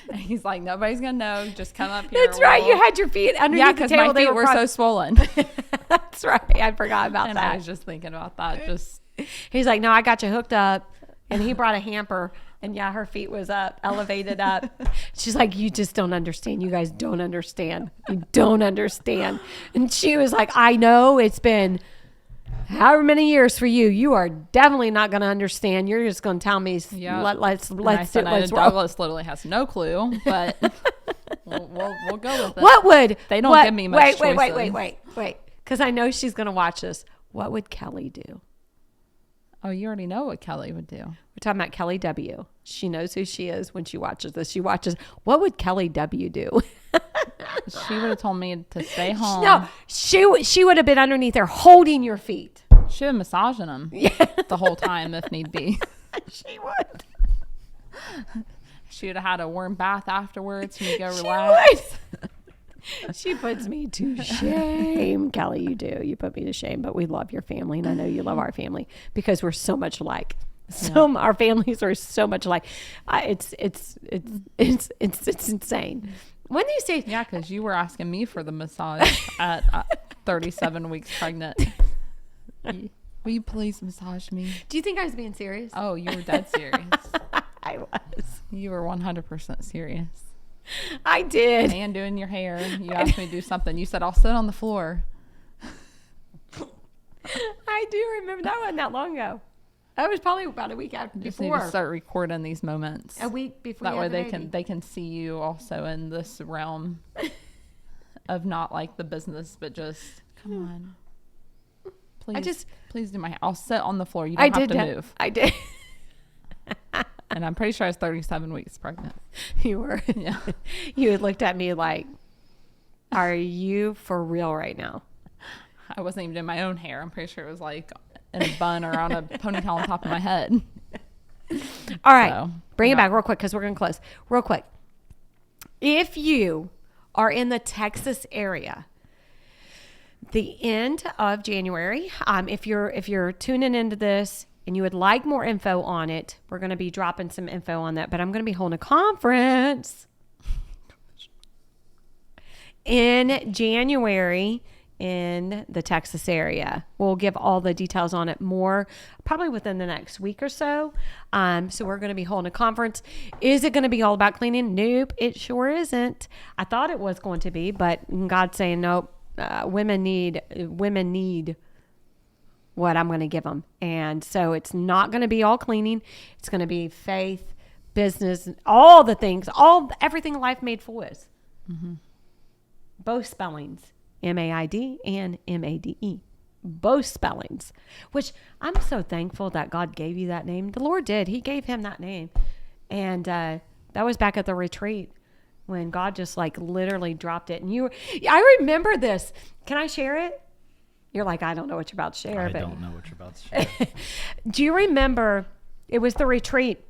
And he's like, nobody's going to know. Just come up here. That's right. You had your feet underneath the table. Yeah, because my feet were so swollen. That's right. I forgot about and that. I was just thinking about that. He's like, no, I got you hooked up. And he brought a hamper. And yeah, her feet was up, elevated up. She's like, you just don't understand. You guys don't understand. You don't understand. And she was like, I know it's been however many years for you. You are definitely not going to understand. You're just going to tell me, let's Douglas literally has no clue, but we'll go with it. What would they don't give me much choices. Wait. Because I know she's going to watch this. What would Kelly do? Oh, you already know what Kelly would do. We're talking about Kelly W. She knows who she is when she watches this. She watches, what would Kelly W do? She would have told me to stay home. No, she would have been underneath there holding your feet. She would massaging them the whole time if need be. She would. She would have had a warm bath afterwards and you go relax. She puts me to shame. Kelly, you do. You put me to shame, but we love your family, and I know you love our family because we're so much alike. Our families are so much alike. It's insane. When do you say? Yeah, because you were asking me for the massage at 37 weeks pregnant. Will you please massage me? Do you think I was being serious? Oh, you were dead serious. I was. You were 100% serious. I did. And doing your hair. You asked me to do something. You said, I'll sit on the floor. I do remember. That wasn't that long ago. That was probably about a week after. You just need to start recording these moments. A week before. That way they can see you also in this realm of not like the business, but just come on. Please do my hair. I'll sit on the floor. You don't have to move. I did. And I'm pretty sure I was 37 weeks pregnant. You were. Yeah. You had looked at me like, are you for real right now? I wasn't even doing my own hair. I'm pretty sure it was like in a bun or on a ponytail on top of my head. All right. Bring it back real quick because we're going to close. Real quick. If you are in the Texas area, the end of January, if you're tuning into this, and you would like more info on it, we're going to be dropping some info on that. But I'm going to be holding a conference in January in the Texas area. We'll give all the details on it more probably within the next week or so. So we're going to be holding a conference. Is it going to be all about cleaning? Nope, it sure isn't. I thought it was going to be, but God's saying nope. Women need what I'm going to give them. And so it's not going to be all cleaning. It's going to be faith, business, all the things, everything life made full is. Mm-hmm. Both spellings, M-A-I-D and M-A-D-E. Both spellings, which I'm so thankful that God gave you that name. The Lord did. He gave him that name. And that was back at the retreat when God just like literally dropped it. And I remember this. Can I share it? You're like, I don't know what you're about to share. I don't know what you're about to share. Do you remember it was the retreat?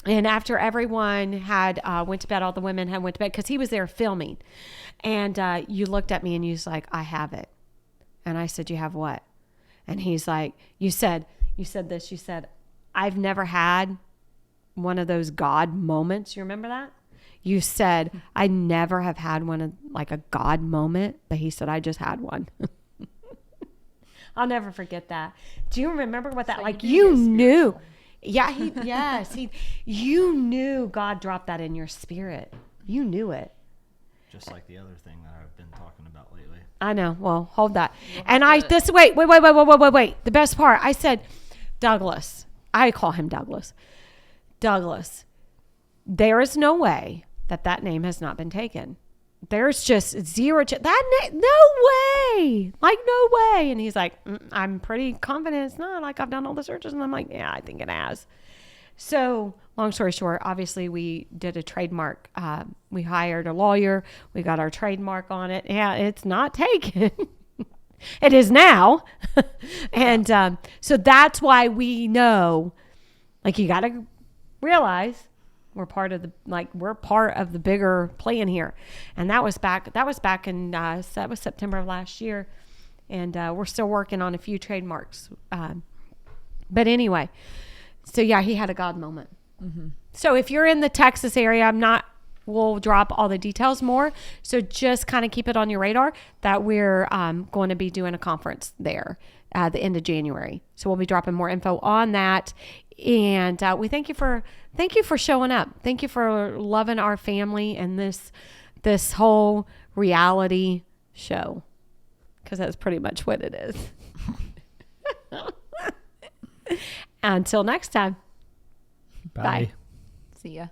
And after everyone had went to bed, all the women had went to bed because he was there filming. And you looked at me and you was like, I have it. And I said, you have what? And he's like, you said this. You said, I've never had one of those God moments. You remember that? You said, I never have had one of like a God moment. But he said, I just had one. I'll never forget that. Do you remember what that, like you knew? Yeah, you knew God dropped that in your spirit. You knew it. Just like the other thing that I've been talking about lately. I know. Well, hold that. And wait. The best part, I said, Douglas, I call him Douglas. Douglas, there is no way that name has not been taken. There's just zero. No way. Like, no way. And he's like, I'm pretty confident it's not. Like, I've done all the searches. And I'm like, yeah, I think it has. So long story short, obviously we did a trademark. We hired a lawyer. We got our trademark on it. Yeah, it's not taken. It is now. And so that's why we know, like, you got to realize we're part of the bigger plan here. And that was back in, that was September of last year. And we're still working on a few trademarks. But anyway, so yeah, he had a God moment. Mm-hmm. So if you're in the Texas area, we'll drop all the details more. So just kind of keep it on your radar that we're going to be doing a conference there at the end of January. So we'll be dropping more info on that. And we thank you for showing up. Thank you for loving our family and this whole reality show, because that's pretty much what it is. Until next time. Bye. Bye. See ya.